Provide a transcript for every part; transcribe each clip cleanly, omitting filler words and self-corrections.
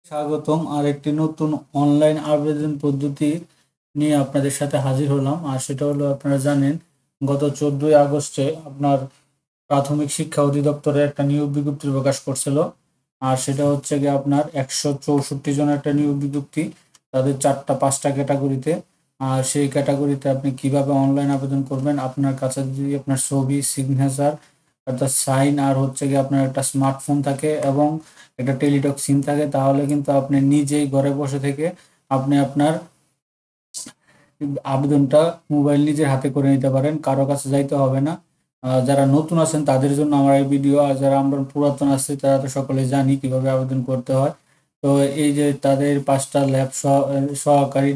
স্বাগতম আরেকটি নতুন অনলাইন আবেদন পদ্ধতি নিয়ে আপনাদের সাথে হাজির হলাম। আর সেটা হলো, আপনারা জানেন গত 14ই আগস্টে আপনার প্রাথমিক শিক্ষা অধিদপ্তরের একটা নিয়োগ বিজ্ঞপ্তি প্রকাশ করছিল। আর সেটা হচ্ছে গিয়ে আপনার 164 জনের একটা নিয়োগ বিজ্ঞপ্তি, তাদের 4টা 5টা ক্যাটাগরিতে। আর সেই ক্যাটাগরিতে আপনি কিভাবে অনলাইন আবেদন করবেন, আপনার কাছে যদি আপনার ছবি, সিগনেচার, অর্থাৎ সাইন, আর হচ্ছে গিয়ে আপনার একটা স্মার্টফোন থাকে এবং একটা টেলিটক সিম থাকে, তাহলে কিন্তু আপনি নিজেই ঘরে বসে থেকে আপনি আপনার আবেদনটা মোবাইল নিজের হাতে করে নিতে পারেন, কারো কাছে যাইতে হবে না। যারা নতুন আছেন তাদের জন্য আমার এই ভিডিও, আর যারা আমরা পুরাতন আছি তারা তো সকলে জানি কিভাবে আবেদন করতে হয়। তো এই যে তাদের 5টা ল্যাব সহকারী,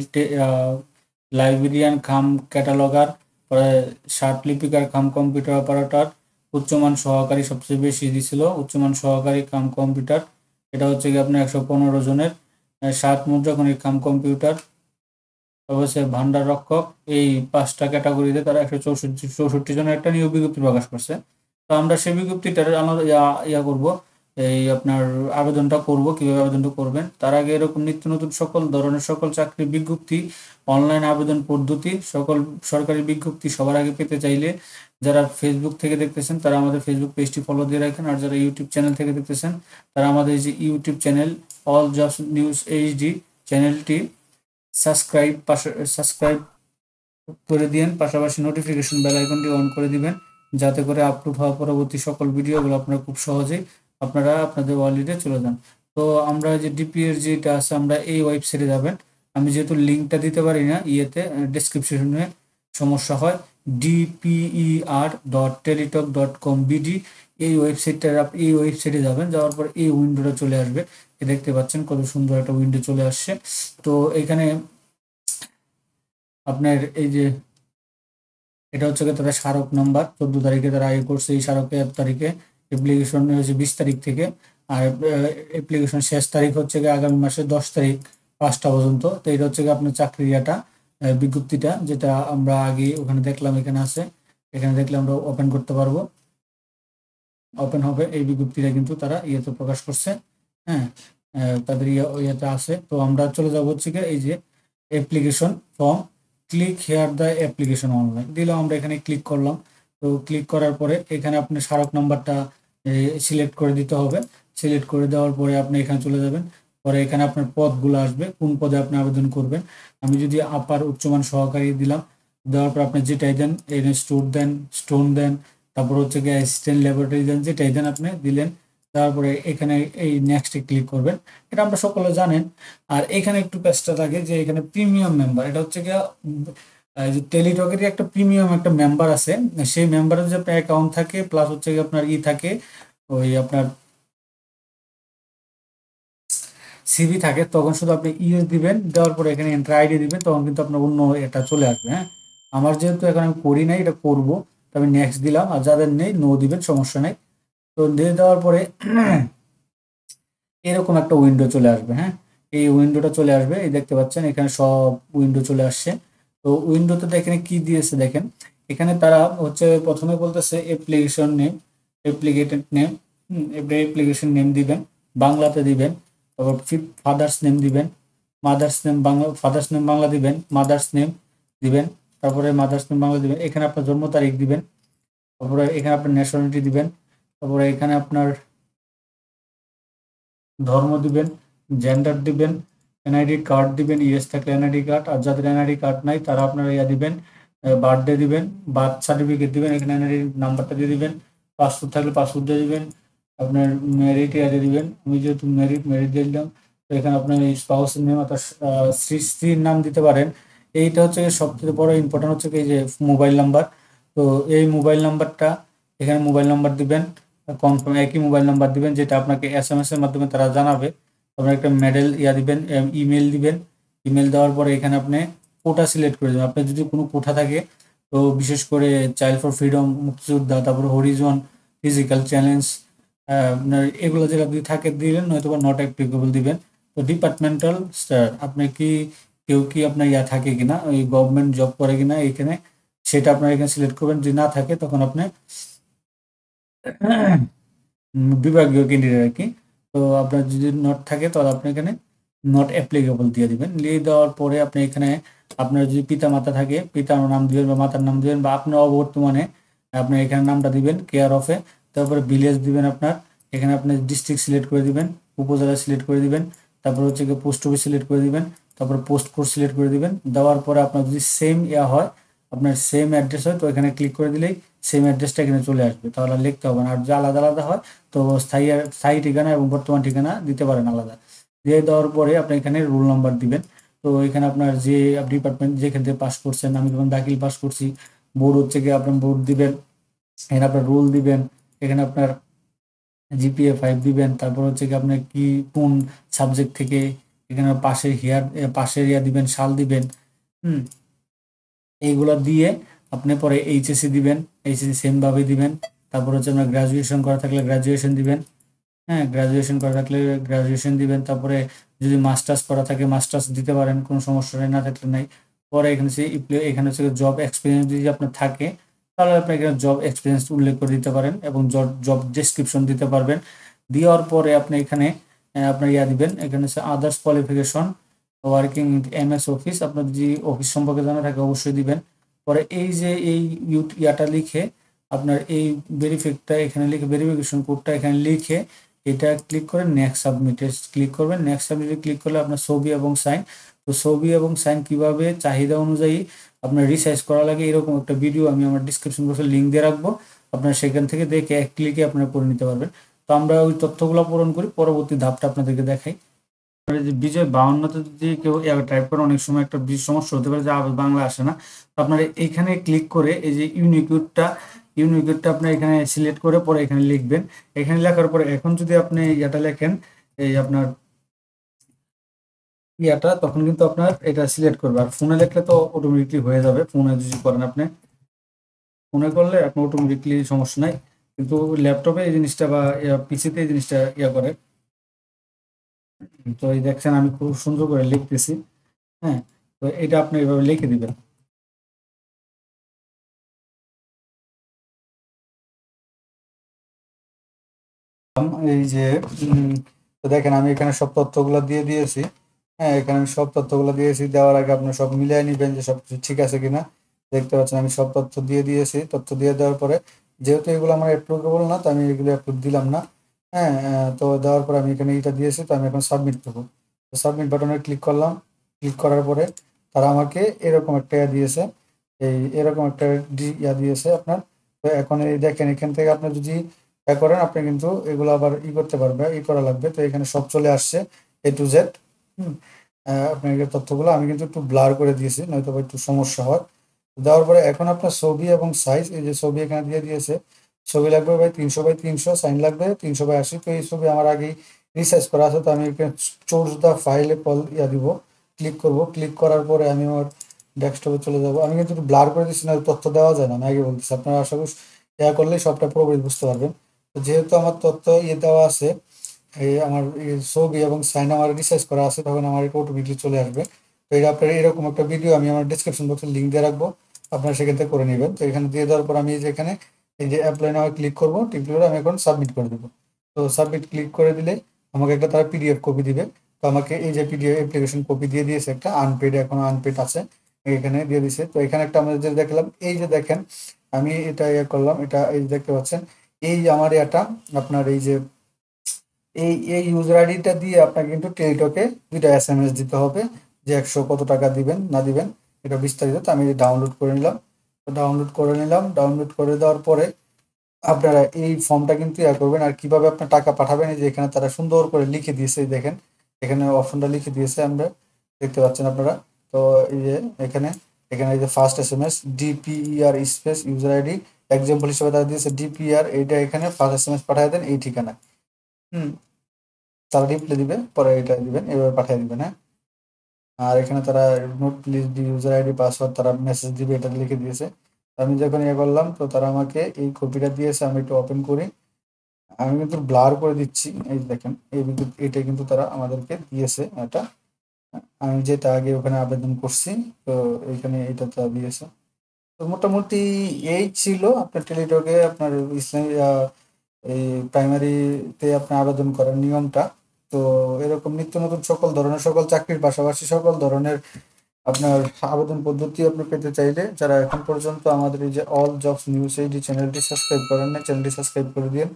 লাইব্রেরিয়ান খাম ক্যাটালগার, ষাট লিপিকার খাম কম্পিউটার অপারেটর, উচ্চমান সহকারী সবচেয়ে বেশি দিছিল, উচ্চমান সহকারী কাম কম্পিউটার, এটা হচ্ছে কি আপনার 115 জনের। 7 মুদ্রাক্ষরিক কাম কম্পিউটার, অবশ্যই ভান্ডার রক্ষক, এই 5টা ক্যাটাগরিতে তারা 164 জনের একটা নিয়োগ বিজ্ঞপ্তি প্রকাশ করছে। তো আমরা সেই বিজ্ঞপ্তিটার আমরা ইয়া করব, এই আপনার আবেদনটা করব। কিভাবে আবেদনটা করবেন, তার আগে এরকম নিত্য নতুন সকল ধরনের সকল চাকরির বিজ্ঞপ্তি, অনলাইন আবেদন পদ্ধতি, সকল সরকারি বিজ্ঞপ্তি সবার আগে পেতে চাইলে যারা ফেসবুক থেকে দেখতেছেন তারা আমাদের ফেসবুক পেজটি ফলো দিয়ে রাখেন। আর যারা ইউটিউব চ্যানেল থেকে দেখতেছেন তারা আমাদের এই যে YouTube channel all jobs news HD চ্যানেলটি সাবস্ক্রাইব করে দিন, পাশাপাশি নোটিফিকেশন বেল আইকনটি অন করে দিবেন, যাতে করে আপলোড হওয়া পরবর্তী সকল ভিডিওগুলো আপনারা খুব সহজেই আপনারা আপনাদের ওয়ালেটে চলে যান। তো আমরা যে ডিপি এর যেটা আছে, আমরা এই ওয়েবসাইটে যাবেন। আমি যেহেতু লিঙ্কটা দিতে পারি না, ডেসক্রিপশনে সমস্যা হয়, dper.teletalk.com.bd, এই ওয়েবসাইটে যাবেন। যাওয়ার পর এই উইন্ডোটা চলে আসবে, দেখতে পাচ্ছেন কত সুন্দর একটা উইন্ডো চলে আসছে। তো এখানে আপনার এই যে এটা হচ্ছে তাদের স্মারক নাম্বার, 14 তারিখে তারা আগে করছে, এই স্মারকে 1 তারিখে, অ্যাপ্লিকেশন হচ্ছে 20 তারিখ থেকে। আর অ্যাপ্লিকেশন শেষ তারিখ হচ্ছে আগামী মাসের 10 তারিখ 5টা পর্যন্ত। তো এটা হচ্ছে আপনার চাকরির একটা বিজ্ঞপ্তিটা, যেটা আমরা আগে ওখানে দেখলাম, এখানে আছে, এখানে দেখলে আমরা ওপেন করতে পারবো, ওপেন হবে। এই বিজ্ঞপ্তিটা কিন্তু তারা ইয়েতে প্রকাশ করছে, হ্যাঁ, তাদের ইয়েতে আছে। তো আমরা চলে যাবো হচ্ছে এই যে application form, click here the application online দিলাম, আমরা এখানে ক্লিক করলাম। তো ক্লিক করার পরে এখানে আপনি স্মারক নাম্বারটা সিলেক্ট করে দিতে হবে। সিলেক্ট করে দেওয়ার পরে আপনি এখানে চলে যাবেন। পরে এখানে আপনার পদগুলো আসবে, কোন পদে আপনি আবেদন করবেন। আমি যদি আপার উচ্চমান সহকারী দিলাম, দেওয়ার পর আপনি যেটাই দেন, স্টোন দেন, তারপর হচ্ছে গিয়ে অ্যাসিস্ট্যান্ট ল্যাবরেটরি দেন, যেটাই দেন আপনি দিলেন। তারপরে এখানে এই নেক্সটে ক্লিক করবেন, এটা আমরা সকলে জানেন। আর এখানে একটু পেজটা থাকে যে এখানে প্রিমিয়াম মেম্বার, এটা হচ্ছে গিয়ে যে টেলিটকেরই একটা প্রিমিয়াম একটা মেম্বার আছে, সেই মেম্বারের যে আপনার অ্যাকাউন্ট থাকে, প্লাস হচ্ছে গিয়ে আপনার থাকে, ওই আপনার সিভি থাকে, তখন শুধু আপনি ইউএস দিবেন, দেওয়ার পরে এখানে এন্টার আইডি দিবেন, তখন কিন্তু আপনার অন্য এটা চলে আসবে। হ্যাঁ, আমার যেহেতু এখন আমি করি নাই, এটা করবো, তো আমি নেক্সট দিলাম। আর যাদের নেই নো দিবেন, সমস্যা নেই। তো দিয়ে দেওয়ার পরে এরকম একটা উইন্ডো চলে আসবে। হ্যাঁ, এই উইন্ডোটা চলে আসবে, এই দেখতে পাচ্ছেন এখানে সব উইন্ডো চলে আসছে। তো উইন্ডোতে এখানে কি দিয়েছে দেখেন, এখানে তারা হচ্ছে প্রথমে বলতেছে application name, applicated name, application name দিবেন, বাংলাতে দিবেন। তারপর ফাদার্স নেম দিবেন, mother's name Bangla, father's name Bangla দিবেন, মাদার্স নেম দিবেন, তারপরে মাদার্স নেম বাংলা দিবেন, এখানে আপনার জন্ম তারিখ দিবেন, তারপরে এখানে আপনার ন্যাশনালিটি দিবেন, তারপরে এখানে আপনার ধর্ম দিবেন, জেন্ডার দিবেন, এনআইডি কার্ড দিবেন, ইয়েস থাকলে এনআইডি কার্ড, আর যাদের এনআইডি কার্ড নাই তারা আপনারা দিবেন, বার্থডে দিবেন, বার্থ সার্টিফিকেট দিবেন, এখানে এনআইডি নাম্বারটা দিয়ে দিবেন, পাসপোর্ট থাকলে পাসপোর্ট দিয়ে দিবেন, আপনার ম্যারিড দিয়ে দিবেন। আমি যেহেতু ম্যারিড দিয়ে দিলাম, তো এখানে আপনার এই স্পাউসের নেম অর্থাৎ স্ত্রীর নাম দিতে পারেন। এইটা হচ্ছে সবথেকে বড় ইম্পর্টেন্ট হচ্ছে এই যে মোবাইল নাম্বার। তো এই মোবাইল নাম্বারটা, এখানে মোবাইল নাম্বার দিবেন, কনফার্ম একই মোবাইল নাম্বার দিবেন যেটা আপনাকে এসএমএস এর মাধ্যমে তারা জানাবে। আপনার একটা মেডেল দিবেন, ইমেল দিবেন। ইমেল দেওয়ার পরে এখানে আপনি কোটা সিলেক্ট করে দেবেন। আপনার যদি কোনো কোটা থাকে, তো বিশেষ করে চাইল্ড ফর ফ্রিডম, মুক্তিযোদ্ধা, তারপরে হরিজন, ফিজিক্যাল চ্যালেঞ্জ, আপনার এগুলো যেটা যদি থাকে দিলেন, নয়তো বা নট অ্যাপ্লিকেবল দিবেন। তো ডিপার্টমেন্টাল স্টার, আপনি কি কেউ কি আপনার থাকে কিনা, ওই গভর্নমেন্ট জব করে কিনা এখানে, সেটা আপনার এখানে সিলেক্ট করবেন। যদি না থাকে তখন আপনি বিভাগীয় ক্যান্ডিডেট আর কি। তো আপনার যদি নট থাকে তাহলে আপনি এখানে নট অ্যাপ্লিকেবল দিয়ে দিবেন। দিয়ে দেওয়ার পরে আপনি এখানে আপনার যদি পিতা মাতা থাকে পিতার নাম দিবেন বা মাতার নাম দিবেন, বা আপনার অবর্তমানে আপনার এখানে নামটা দিবেন কেয়ার অফে। তারপরে ভিলেজ দিবেন আপনার, এখানে আপনি ডিস্ট্রিক্ট সিলেক্ট করে দিবেন, উপজেলা সিলেক্ট করে দিবেন, তারপর হচ্ছে গিয়ে পোস্ট অফিস সিলেক্ট করে দিবেন, তারপর পোস্ট কোড সিলেক্ট করে দিবেন। দেওয়ার পরে আপনার যদি সেম হয়, আপনার সেম অ্যাড্রেস হয়, তো এখানে ক্লিক করে দিলেই সেম অ্যাড্রেসটা এখানে চলে আসবে, তাহলে আর লিখতে হবে না। আর যদি আলাদা আলাদা হয় তো স্থায়ী ঠিকানা এবং বর্তমান ঠিকানা দিতে পারেন আলাদা। দিয়ে দেওয়ার পরে আপনি এখানে রোল নাম্বার দিবেন। তো এখানে আপনার যে ডিপার্টমেন্ট যেখান থেকে পাস করছেন, আমি যখন দাখিল পাস করছি, বোর্ড হচ্ছে গিয়ে আপনার বোর্ড দিবেন, এখানে আপনার রোল দিবেন, এখানে আপনার জিপিএ 5 দিবেন, তারপর হচ্ছে কি আপনার কি কোন সাবজেক্ট থেকে, এখানে পাশের ইয়া দিবেন, সাল দিবেন। হুম, এইগুলা দিয়ে আপনি পরে এইচএসসি দিবেন, এইচএসসি সেম ভাবে দিবেন। তারপর হচ্ছে আপনার গ্রাজুয়েশন করা থাকলে গ্রাজুয়েশন দিবেন, হ্যাঁ গ্রাজুয়েশন করা থাকলে গ্রাজুয়েশন দিবেন। তারপরে যদি মাস্টার্স করা থাকে মাস্টার্স দিতে পারেন, কোনো সমস্যা নেই, না থাকলে নাই। পরে এখানে এখানে হচ্ছে জব এক্সপিরিয়েন্স যদি আপনার থাকে তাহলে আপনি এখানে জব এক্সপিরিয়েন্স উল্লেখ করে দিতে পারেন এবং জব ডেসক্রিপশন দিতে পারবেন। দেওয়ার পরে আপনি এখানে আপনার দিবেন, এখানে হচ্ছে others qualification working MS office, আপনার যদি অফিস সম্পর্কে জানা থাকে অবশ্যই দিবেন। পরে এই যে এই ইয়াটা লিখে আপনার এই এখানে লিখে ভেরিফিকেশন কোডটা এখানে লিখে এটা ক্লিক করে নেক্সট সাবমিটে ক্লিক করবেন। নেক্সট সাবমিটে ক্লিক করলে আপনার ছবি এবং সাইন, তো ছবি এবং সাইন কিভাবে চাহিদা অনুযায়ী আপনার রিসাইজ করা লাগে এরকম একটা ভিডিও আমি আমার ডিসক্রিপশন বক্সে লিঙ্ক দিয়ে রাখবো, আপনার সেখান থেকে দেখে এক ক্লিকে আপনারা করে নিতে পারবেন। তো আমরা ওই তথ্যগুলো পূরণ করি, পরবর্তী ধাপটা আপনাদেরকে দেখাই। যে বিজয় 52তে যদি কেউ টাইপ করে অনেক সময় একটা সমস্যা হতে পারে যে বাংলা আসে না। তো আপনার এইখানে ক্লিক করে এই যে ইউনিকোডটা আপনার এখানে সিলেক্ট করে পরে এখানে লিখবেন। এখানে লেখার পরে এখন যদি আপনি লেখেন এই আপনার তখন কিন্তু আপনার এটা সিলেক্ট করবে। আর ফোনে লিখলে তো অটোমেটিকলি হয়ে যাবে, ফোনে যদি করেন আপনি, ফোনে করলে আপনার অটোমেটিকলি সমস্যা নাই, কিন্তু ল্যাপটপে এই জিনিসটা বা পিসিতে এই জিনিসটা করে। তো এই দেখছেন আমি খুব সুন্দর করে লিখতেছি, হ্যাঁ। তো এটা আপনি এভাবে লিখে দিবেন। এই যে তো দেখেন আমি এখানে সব তথ্যগুলো দিয়ে দিয়েছি, হ্যাঁ এখানে আমি সব তথ্যগুলো দিয়েছি। দেওয়ার আগে আপনি সব মিলিয়ে নিবেন যে সবকিছু ঠিক আছে কিনা। দেখতে পাচ্ছেন আমি সব তথ্য দিয়ে দিয়েছি। তথ্য দিয়ে দেওয়ার পরে যেহেতু এগুলো আমার অ্যাপ্রুভেবল না, তো আমি এগুলো অ্যাপ্রুভ দিলাম না, হ্যাঁ। তো দেওয়ার পরে আমি এখানে এটা দিয়েছি, তো আমি এখন সাবমিট করবো। তো সাবমিট বাটনে ক্লিক করলাম। ক্লিক করার পরে তারা আমাকে এরকম একটা দিয়েছে, এরকম একটা দিয়েছে আপনার। তো এখন এই দেখেন এখান থেকে আপনি যদি করেন আপনি কিন্তু এগুলো আবার করতে পারবে, করা লাগবে। তো এখানে সব চলে আসছে A to Z। আপনাকে তথ্যগুলো আমি কিন্তু একটু ব্লার করে দিয়েছি, নয়তো একটু সমস্যা হয়। দেওয়ার পরে এখন আপনার ছবি এবং সাইজ, এই যে ছবি এখানে দিয়ে দিয়েছে, ছবি লাগবে ভাই 300x300, সাইন লাগবে 300x80। তো এই ছবি আমার আগেই রিসার্চ করা আছে, তো আমি এখানে চোজ দ্য ফাইলে দিব, ক্লিক করব। ক্লিক করার পরে আমি আমার ডেস্কটপে চলে যাব। আমি কিন্তু একটু ব্লার করে দিচ্ছি, না তথ্য দেওয়া যায় না, আমি আগে বলতেছি। আপনারা আশা করি করলেই সবটা পুরোপুরি বুঝতে পারবেন। তো যেহেতু আমার তথ্য দেওয়া আছে, এই আমার ছবি এবং সাইন আমার রিসার্চ করা আছে, তখন আমার এটা অটোমেটিকলি চলে আসবে। তো এটা আপনার এরকম একটা ভিডিও আমি আমার ডিসক্রিপশন বক্সে লিঙ্ক দিয়ে রাখবো, আপনারা সেখান থেকে করে নেবেন। তো এখানে দিয়ে দেওয়ার পর আমি যেখানে এই যে অ্যাপ্লাই নাও ক্লিক করবো, ক্লিক করে আমি এখন সাবমিট করে দেবো। তো সাবমিট ক্লিক করে দিলে আমাকে একটা তারা পিডিএফ কপি দিবে। তো আমাকে এই যে পিডিএফ অ্যাপ্লিকেশন কপি দিয়ে দিয়েছে একটা, আনপেড, এখনো আনপেড আছে, এখানে দিয়ে দিছে। তো এখানে একটা আমরা যে দেখলাম, এই যে দেখেন আমি এটা করলাম, এটা এই যে দেখতে পাচ্ছেন, এই যে আমার আপনার এই যে এই ইউজার আইডিটা দিয়ে আপনাকে কিন্তু টেলিটকে 2টা SMS দিতে হবে, যে 100 কত টাকা দিবেন না দিবেন এটা বিস্তারিত। তো আমি ডাউনলোড করে নিলাম। ডাউনলোড করে দেওয়ার পরে আপনারা এই ফর্মটা কিন্তু করবেন। আর কিভাবে আপনার টাকা পাঠাবেন, এই যে এখানে তারা সুন্দর করে লিখে দিয়েছে, দেখেন এখানে অপশনটা লিখে দিয়েছে, আমরা দেখতে পাচ্ছেন আপনারা। তো এই যে এখানে এই যে first SMS DPER space user ID example হিসেবে তারা দিয়েছে DPER, এইটা এখানে ফার্স্ট SMS পাঠিয়ে দেন এই ঠিকানা। তারা রিপ্লাই দিবে, পরে এটা দিবেন, এভাবে পাঠিয়ে দিবেন, হ্যাঁ। আর এখানে তারা note please the user ID password তারা মেসেজ দিবে, এটা লিখে দিয়েছে। আমি যখন করলাম, তো তারা আমাকে এই কপিটা দিয়েছে, আমি একটু ওপেন করি। আমি কিন্তু ব্লার করে দিচ্ছি, এই দেখেন এটা কিন্তু তারা আমাদেরকে দিয়েছে এটা। আমি যেটা আগে ওখানে আবেদন করছি, তো এইখানে এটা তারা দিয়েছে। তো মোটামুটি এই ছিল আপনার টেলিটকে আপনার ইসলামী এই প্রাইমারিতে আপনি আবেদন করার নিয়মটা। তো এরকম নিত্য নতুন সকল ধরনের সকল চাকরির পাশাপাশি সকল ধরনের আপনার আবেদন পদ্ধতি আপনি পেতে চাইলে যারা এখন পর্যন্ত আমাদের এই যে অল জবস নিউজ এইডি চ্যানেলটি সাবস্ক্রাইব করেন না, চ্যানেলটি সাবস্ক্রাইব করে দিন,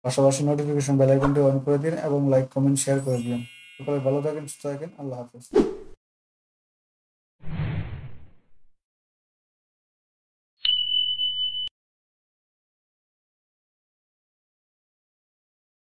পাশাপাশি নোটিফিকেশন বেল আইকনটি অন করে দিন এবং লাইক কমেন্ট শেয়ার করে দিন। সকলে ভালো থাকেন, সুস্থ থাকেন, আল্লাহ হাফেজ।